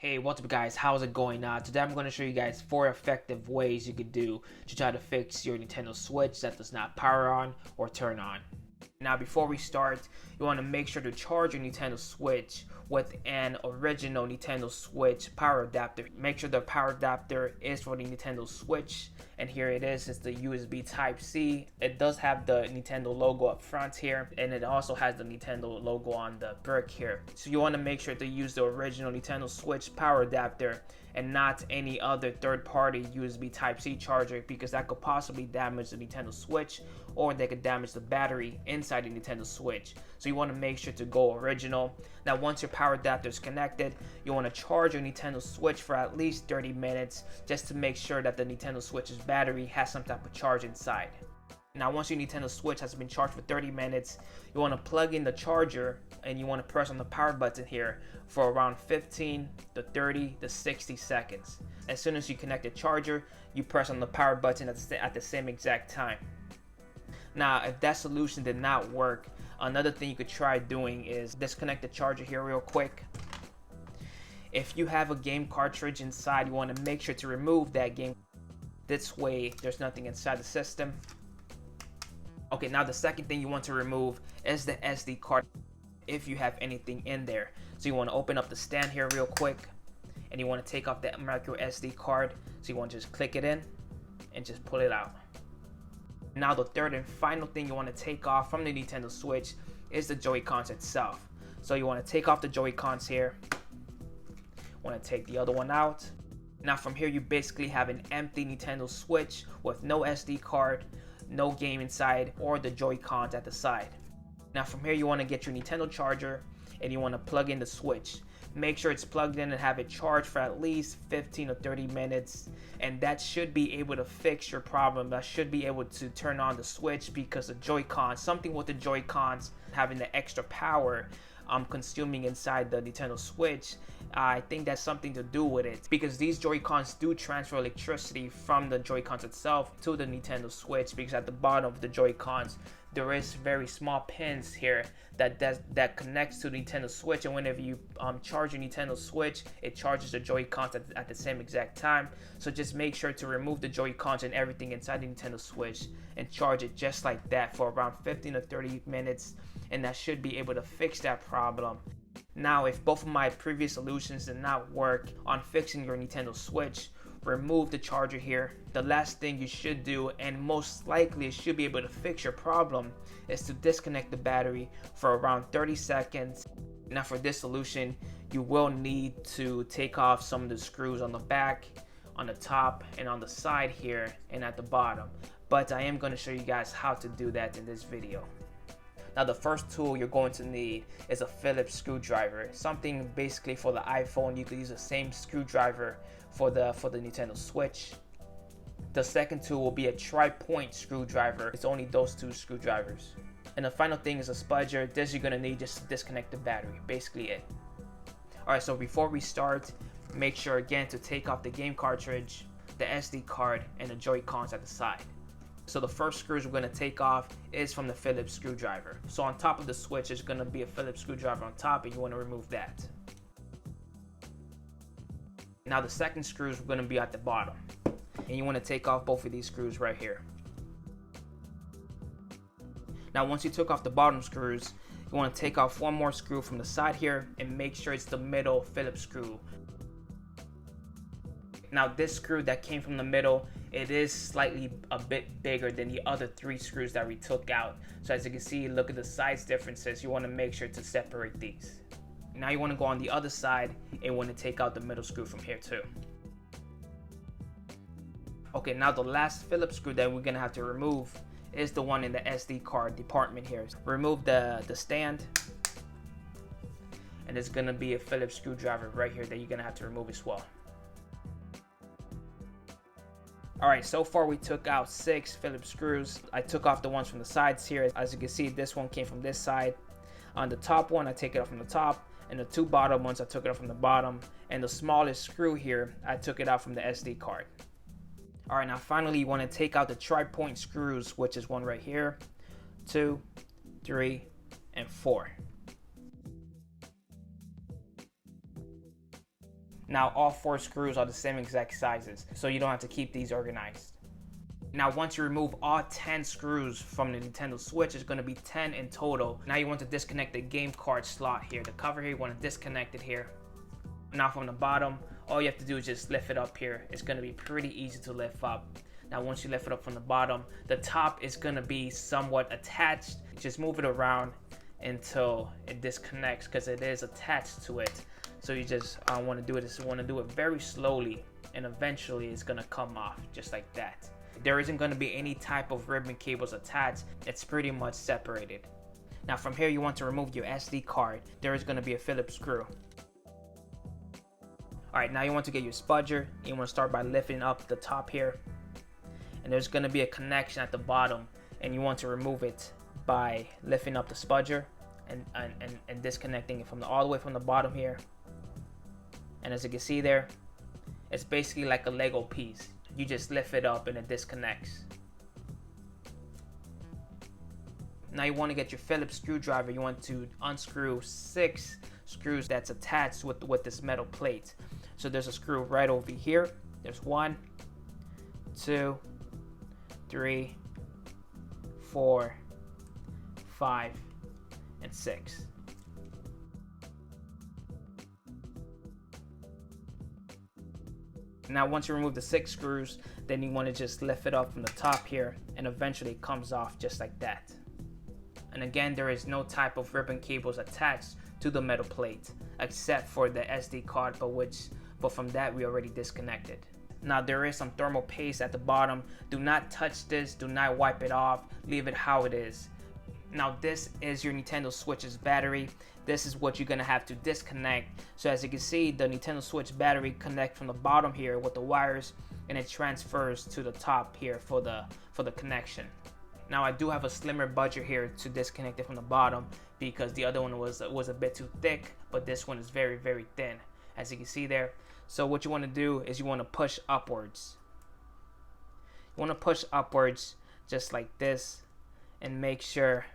Hey, what's up guys, how's it going? Today I'm going to show you guys 4 effective ways you could do to try to fix your Nintendo Switch that does not power on or turn on. Now before we start, you want to make sure to charge your Nintendo Switch with an original Nintendo Switch power adapter. Make sure the power adapter is for the Nintendo Switch, and here it is. It's the USB Type-C. It does have the Nintendo logo up front here, and it also has the Nintendo logo on the brick here. So you want to make sure to use the original Nintendo Switch power adapter and not any other third-party USB Type-C charger, because that could possibly damage the Nintendo Switch, or they could damage the battery inside the Nintendo Switch. So you want to make sure to go original. Now once your power adapter is connected, you want to charge your Nintendo Switch for at least 30 minutes just to make sure that the Nintendo Switch's battery has some type of charge inside. Now once your Nintendo Switch has been charged for 30 minutes, you want to plug in the charger and you want to press on the power button here for around 15 to 30 to 60 seconds. As soon as you connect the charger, you press on the power button at the same exact time. Now if that solution did not work, another thing you could try doing is disconnect the charger here real quick. If you have a game cartridge inside, you want to make sure to remove that game. This way there's nothing inside the system. Okay, now the second thing you want to remove is the SD card, if you have anything in there. So you want to open up the stand here real quick, and you want to take off that micro SD card. So you want to just click it in and just pull it out. Now the third and final thing you want to take off from the Nintendo Switch is the Joy-Cons itself. So you want to take off the Joy-Cons here. Want to take the other one out. Now from here you basically have an empty Nintendo Switch with no SD card, no game inside, or the Joy-Cons at the side. Now from here you want to get your Nintendo charger and you want to plug in the Switch. Make sure it's plugged in and have it charged for at least 15 to 30 minutes, and that should be able to fix your problem. That should be able to turn on the Switch, because the Joy-Cons, something with the Joy-Cons having the extra power consuming inside the Nintendo Switch, I think that's something to do with it, because these Joy-Cons do transfer electricity from the Joy-Cons itself to the Nintendo Switch, because at the bottom of the Joy-Cons there is very small pins here that connects to the Nintendo Switch, and whenever you charge your Nintendo Switch, it charges the Joy-Cons at the same exact time. So just make sure to remove the Joy-Cons and everything inside the Nintendo Switch and charge it just like that for around 15 to 30 minutes, and that should be able to fix that problem. Now if both of my previous solutions did not work on fixing your Nintendo Switch, remove the charger here. The last thing you should do, and most likely it should be able to fix your problem, is to disconnect the battery for around 30 seconds. Now for this solution, you will need to take off some of the screws on the back, on the top, and on the side here, and at the bottom. But I am going to show you guys how to do that in this video. Now the first tool you're going to need is a Phillips screwdriver. Something basically for the iPhone. You could use the same screwdriver for the Nintendo Switch. The second tool will be a tri-point screwdriver. It's only those 2 screwdrivers. And the final thing is a spudger. This you're gonna need just to disconnect the battery. Basically it. Alright, so before we start, make sure again to take off the game cartridge, the SD card, and the Joy-Cons at the side. So the first screws we're going to take off is from the Phillips screwdriver. So on top of the Switch is going to be a Phillips screwdriver on top, and you want to remove that. Now the second screws are going to be at the bottom, and you want to take off both of these screws right here. Now once you took off the bottom screws, you want to take off one more screw from the side here and make sure it's the middle Phillips screw. Now this screw that came from the middle, it is slightly a bit bigger than the other 3 screws that we took out. So as you can see, look at the size differences. You want to make sure to separate these. Now you want to go on the other side and want to take out the middle screw from here too. Okay, now the last Phillips screw that we're going to have to remove is the one in the SD card department here. Remove the stand, and it's going to be a Phillips screwdriver right here that you're going to have to remove as well. Alright, so far we took out 6 Phillips screws. I took off the ones from the sides here. As you can see, this one came from this side. On the top one, I take it off from the top, and the 2 bottom ones, I took it off from the bottom, and the smallest screw here, I took it out from the SD card. Alright, now finally you want to take out the tri-point screws, which is one right here, 2, 3, and 4. Now all 4 screws are the same exact sizes, so you don't have to keep these organized. Now once you remove all 10 screws from the Nintendo Switch, it's going to be 10 in total. Now you want to disconnect the game card slot here. The cover here, you want to disconnect it here. Now from the bottom, all you have to do is just lift it up here. It's going to be pretty easy to lift up. Now once you lift it up from the bottom, the top is going to be somewhat attached. Just move it around until it disconnects, because it is attached to it. So you just want to do it very slowly, and eventually it's going to come off just like that. There isn't going to be any type of ribbon cables attached. It's pretty much separated. Now from here, you want to remove your SD card. There is going to be a Phillips screw. Alright, now you want to get your spudger. You want to start by lifting up the top here. And there's going to be a connection at the bottom, and you want to remove it by lifting up the spudger and disconnecting it from all the way from the bottom here. And as you can see there, it's basically like a Lego piece. You just lift it up and it disconnects. Now you want to get your Phillips screwdriver. You want to unscrew 6 screws that's attached with this metal plate. So there's a screw right over here. There's 1, 2, 3, 4, 5, and 6. Now once you remove the 6 screws, then you want to just lift it up from the top here, and eventually it comes off just like that. And again, there is no type of ribbon cables attached to the metal plate except for the SD card, but from that we already disconnected. Now there is some thermal paste at the bottom. Do not touch this, do not wipe it off, leave it how it is. Now this is your Nintendo Switch's battery. This is what you're gonna have to disconnect. So as you can see, the Nintendo Switch battery connects from the bottom here with the wires, and it transfers to the top here for the connection. Now I do have a slimmer budget here to disconnect it from the bottom, because the other one was a bit too thick, but this one is very, very thin, as you can see there. So what you want to do is you want to push upwards. You want to push upwards just like this, and make sure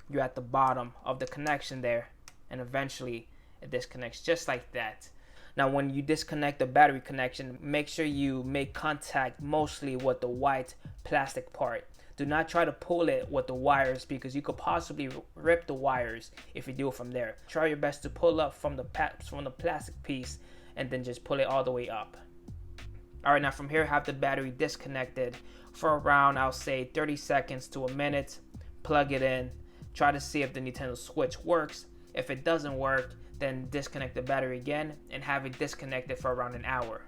you're at the bottom of the connection there, and eventually it disconnects just like that. Now when you disconnect the battery connection, make sure you make contact mostly with the white plastic part. Do not try to pull it with the wires, because you could possibly rip the wires if you do it from there. Try your best to pull up from the plastic piece, and then just pull it all the way up. Alright, now from here, have the battery disconnected for around, I'll say 30 seconds to a minute. Plug it in. Try to see if the Nintendo Switch works. If it doesn't work, then disconnect the battery again and have it disconnected for around an hour.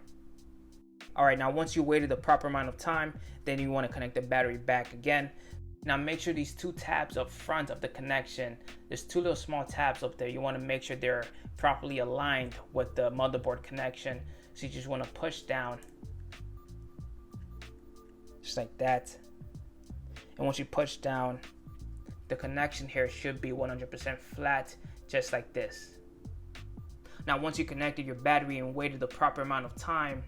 Alright, now once you waited the proper amount of time, then you want to connect the battery back again. Now make sure these 2 tabs up front of the connection, there's 2 little small tabs up there. You want to make sure they're properly aligned with the motherboard connection. So you just want to push down just like that. And once you push down, the connection here should be 100% flat, just like this. Now once you connected your battery and waited the proper amount of time,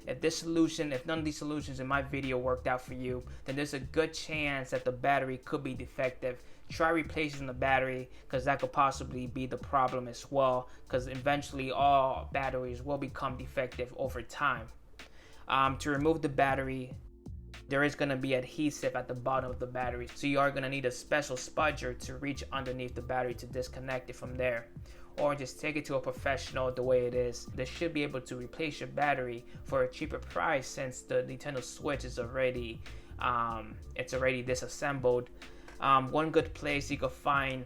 if none of these solutions in my video worked out for you, then there's a good chance that the battery could be defective. Try replacing the battery, because that could possibly be the problem as well, because eventually all batteries will become defective over time. To remove the battery, there is going to be adhesive at the bottom of the battery, so you are going to need a special spudger to reach underneath the battery to disconnect it from there. Or just take it to a professional the way it is. They should be able to replace your battery for a cheaper price, since the Nintendo Switch is already disassembled. One good place you could find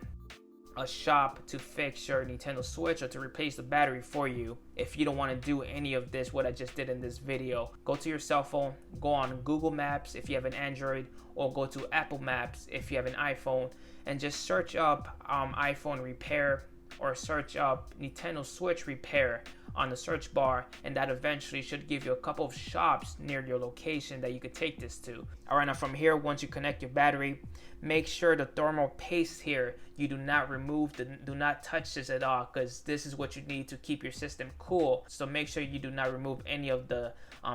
a shop to fix your Nintendo Switch or to replace the battery for you, if you don't want to do any of this, what I just did in this video, go to your cell phone, go on Google Maps if you have an Android, or go to Apple Maps if you have an iPhone, and just search up iPhone repair, or search up Nintendo Switch repair on the search bar, and that eventually should give you a couple of shops near your location that you could take this to. Alright, now from here, once you connect your battery, make sure the thermal paste here, you do not remove, do not touch this at all, because this is what you need to keep your system cool. So make sure you do not remove any of the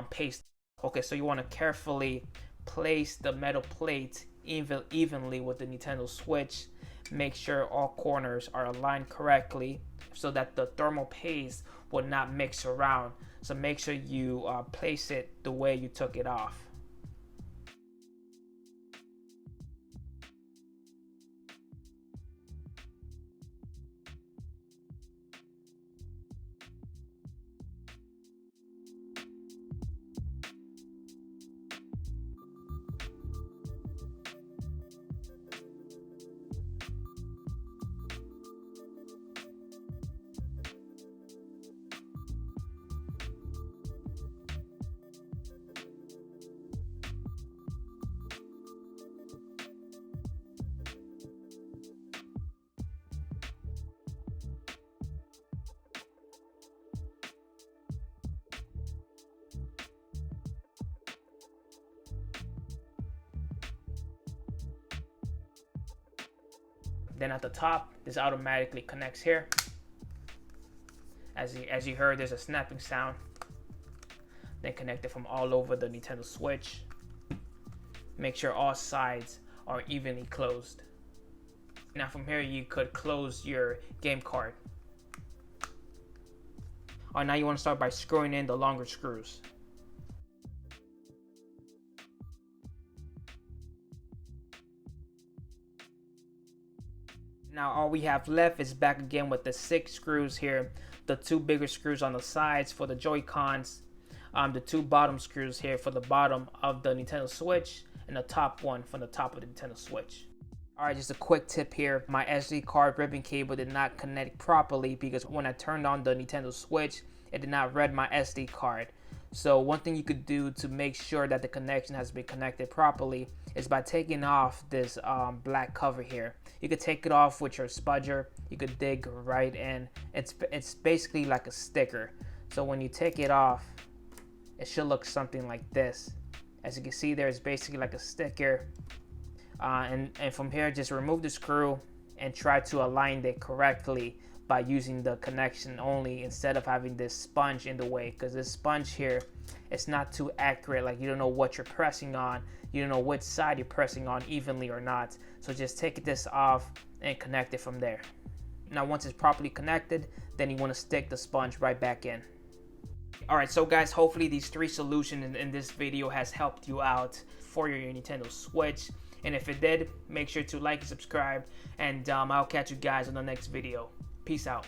paste. Okay, so you want to carefully place the metal plate evenly with the Nintendo Switch. Make sure all corners are aligned correctly. so that the thermal paste will not mix around. So make sure you place it the way you took it off. Then at the top, this automatically connects here. As you heard, there's a snapping sound. Then connect it from all over the Nintendo Switch. Make sure all sides are evenly closed. Now from here, you could close your game card. Alright, now you want to start by screwing in the longer screws. Now all we have left is back again with the 6 screws here, the 2 bigger screws on the sides for the Joy-Cons, the 2 bottom screws here for the bottom of the Nintendo Switch, and the top one from the top of the Nintendo Switch. Alright, just a quick tip here. My SD card ribbon cable did not connect properly because when I turned on the Nintendo Switch, it did not read my SD card. So one thing you could do to make sure that the connection has been connected properly is by taking off this black cover here. You could take it off with your spudger. You could dig right in. It's basically like a sticker. So when you take it off, it should look something like this. As you can see, there is basically like a sticker. And from here, just remove the screw and try to align it correctly by using the connection only instead of having this sponge in the way, because this sponge here, it's not too accurate. Like, you don't know what you're pressing on, you don't know which side you're pressing on evenly or not. So just take this off and connect it from there. Now once it's properly connected, then you want to stick the sponge right back in. Alright, so guys, hopefully these 3 solutions in this video has helped you out for your Nintendo Switch. And if it did, make sure to like and subscribe, and I'll catch you guys on the next video. Peace out.